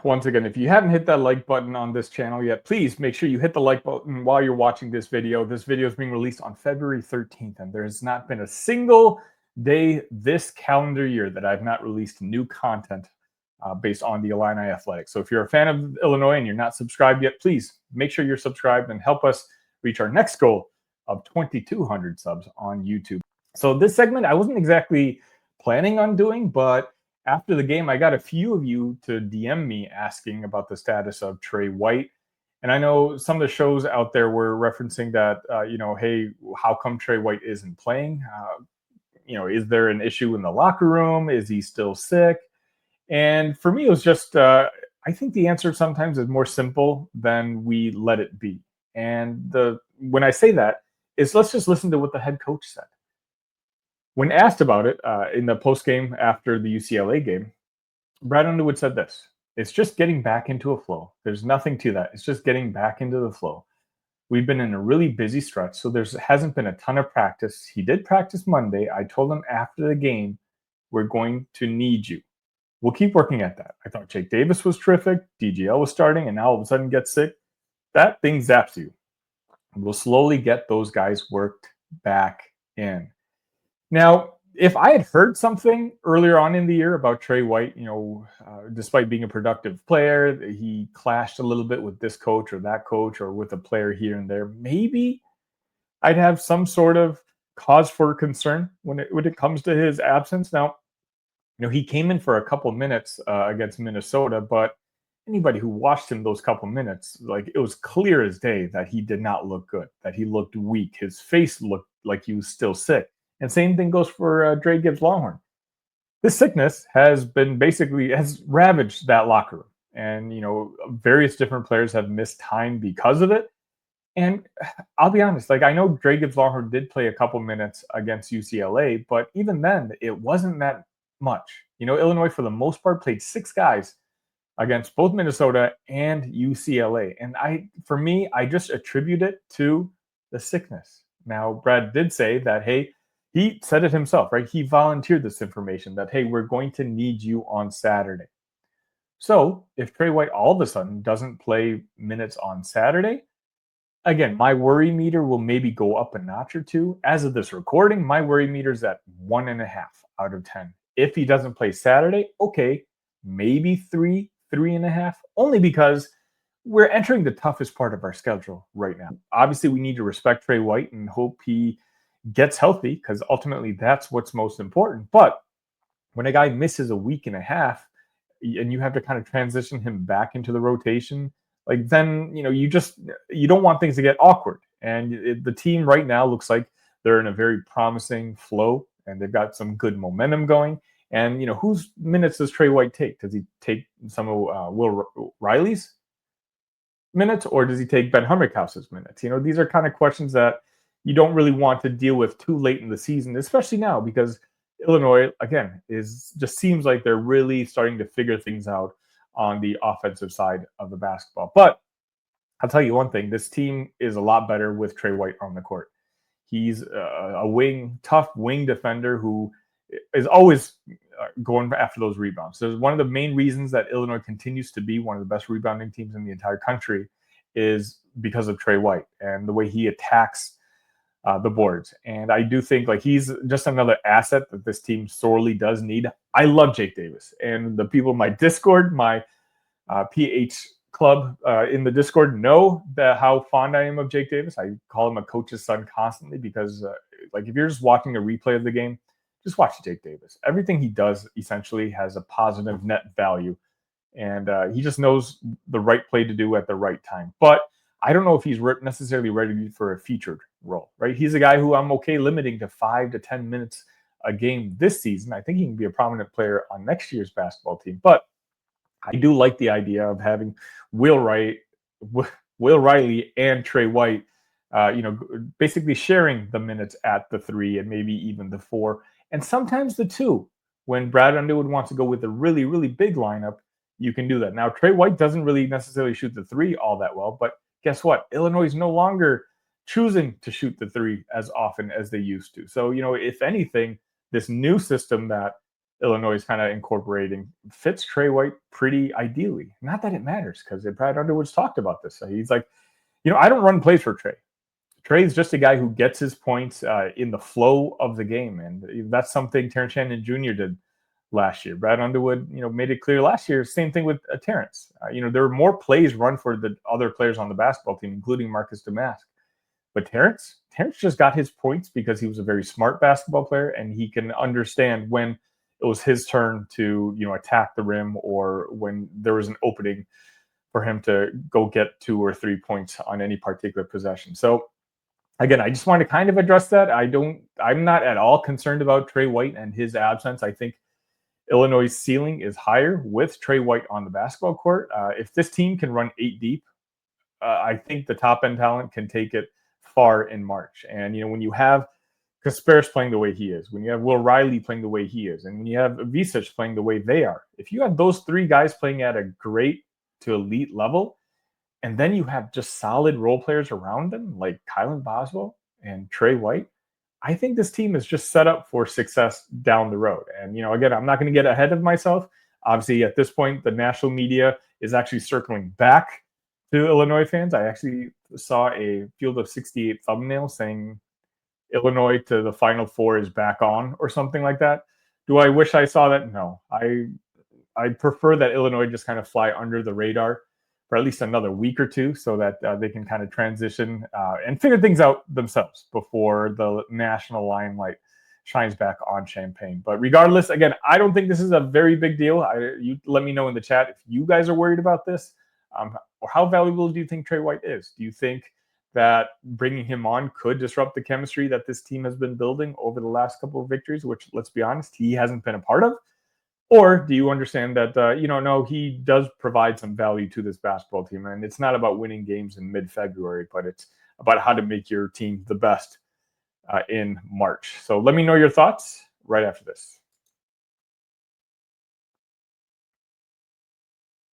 once again, if you haven't hit that like button on this channel yet, please make sure you hit the like button while you're watching this video. This video is being released on February 13th, and there has not been a single day this calendar year that I've not released new content based on the Illini Athletics. So if you're a fan of Illinois and you're not subscribed yet, please make sure you're subscribed and help us reach our next goal of 2,200 subs on YouTube. So this segment I wasn't exactly planning on doing, but after the game, I got a few of you to DM me asking about the status of Tre White. And I know some of the shows out there were referencing that, hey, how come Tre White isn't playing? Is there an issue in the locker room? Is he still sick? And for me, it was just, I think the answer sometimes is more simple than we let it be. And when I say that, is let's just listen to what the head coach said. When asked about it in the post game after the UCLA game, Brad Underwood said this: "It's just getting back into a flow. There's nothing to that. It's just getting back into the flow. We've been in a really busy stretch, so there hasn't been a ton of practice. He did practice Monday. I told him after the game, we're going to need you. We'll keep working at that. I thought Jake Davis was terrific. DGL was starting, and now all of a sudden gets sick. That thing zaps you. We'll slowly get those guys worked back in." Now, if I had heard something earlier on in the year about Tre White, despite being a productive player, he clashed a little bit with this coach or that coach or with a player here and there, maybe I'd have some sort of cause for concern when it comes to his absence. Now, he came in for a couple minutes against Minnesota, but anybody who watched him those couple minutes, like, it was clear as day that he did not look good, that he looked weak. His face looked like he was still sick. And same thing goes for Dre Gibbs Longhorn. This sickness has ravaged that locker room. And, various different players have missed time because of it. And I'll be honest, I know Dre Gibbs Longhorn did play a couple minutes against UCLA, but even then, it wasn't that much. Illinois, for the most part, played 6 guys against both Minnesota and UCLA. And for me, I just attribute it to the sickness. Now, Brad did say that, hey, he said it himself, right? He volunteered this information that, hey, we're going to need you on Saturday. So if Tre White all of a sudden doesn't play minutes on Saturday, again, my worry meter will maybe go up a notch or two. As of this recording, my worry meter is at 1.5 out of 10. If he doesn't play Saturday, okay, maybe 3.5, only because we're entering the toughest part of our schedule right now. Obviously, we need to respect Tre White and hope he gets healthy, because ultimately that's what's most important. But when a guy misses a week and a half and you have to kind of transition him back into the rotation, then you don't want things to get awkward. And the team right now looks like they're in a very promising flow, and they've got some good momentum going. And whose minutes does Tre White take? Does he take some of Will Riley's minutes, or does he take Ben Humrichhouse's minutes? These are kind of questions that you don't really want to deal with too late in the season, especially now, because Illinois, again, just seems like they're really starting to figure things out on the offensive side of the basketball. But I'll tell you one thing, this team is a lot better with Tre White on the court. He's a tough wing defender who is always going after those rebounds. So one of the main reasons that Illinois continues to be one of the best rebounding teams in the entire country is because of Tre White and the way he attacks the boards. And I do think he's just another asset that this team sorely does need. I love Jake Davis, and the people in my Discord, my PH club in the Discord, know how fond I am of Jake Davis. I call him a coach's son constantly because if you're just watching a replay of the game, just watch Jake Davis. Everything he does essentially has a positive net value, and he just knows the right play to do at the right time. But I don't know if he's necessarily ready for a featured role, right? He's a guy who I'm okay limiting to 5 to 10 minutes a game this season. I think he can be a prominent player on next year's basketball team. But I do like the idea of having Will Riley and Tre White, basically sharing the minutes at the 3 and maybe even the 4, and sometimes the 2. When Brad Underwood wants to go with a really, really big lineup, you can do that. Now, Tre White doesn't really necessarily shoot the 3 all that well, but guess what? Illinois is no longer choosing to shoot the 3 as often as they used to. So, if anything, this new system that Illinois is kind of incorporating fits Tre White pretty ideally. Not that it matters, because Brad Underwood's talked about this. He's like, I don't run plays for Tre. Tre is just a guy who gets his points in the flow of the game, and that's something Terrence Shannon Jr. did last year. Brad Underwood, made it clear last year. Same thing with Terrence. There were more plays run for the other players on the basketball team, including Marcus Damask. But Terrence just got his points because he was a very smart basketball player, and he can understand when it was his turn to attack the rim, or when there was an opening for him to go get 2 or 3 points on any particular possession. So again, I just want to kind of address that. I'm not at all concerned about Tre White and his absence. I think Illinois' ceiling is higher with Tre White on the basketball court. If this team can run 8 deep, I think the top end talent can take it far in March. And when you have Kasparis playing the way he is, when you have Will Riley playing the way he is, and when you have Visich playing the way they are, if you have those 3 guys playing at a great to elite level, and then you have just solid role players around them like Kylan Boswell and Tre White, I think this team is just set up for success down the road. And, again, I'm not going to get ahead of myself. Obviously, at this point, the national media is actually circling back to Illinois fans. I actually saw a Field of 68 thumbnail saying Illinois to the Final Four is back on, or something like that. Do I wish I saw that? No. I prefer that Illinois just kind of fly under the radar for at least another week or two, so that they can kind of transition and figure things out themselves before the national limelight shines back on Champaign. But regardless, again, I don't think this is a very big deal. You let me know in the chat if you guys are worried about this, or how valuable do you think Tre White is? Do you think that bringing him on could disrupt the chemistry that this team has been building over the last couple of victories, which, let's be honest, he hasn't been a part of? Or do you understand that, no, he does provide some value to this basketball team, and it's not about winning games in mid-February, but it's about how to make your team the best in March. So let me know your thoughts right after this.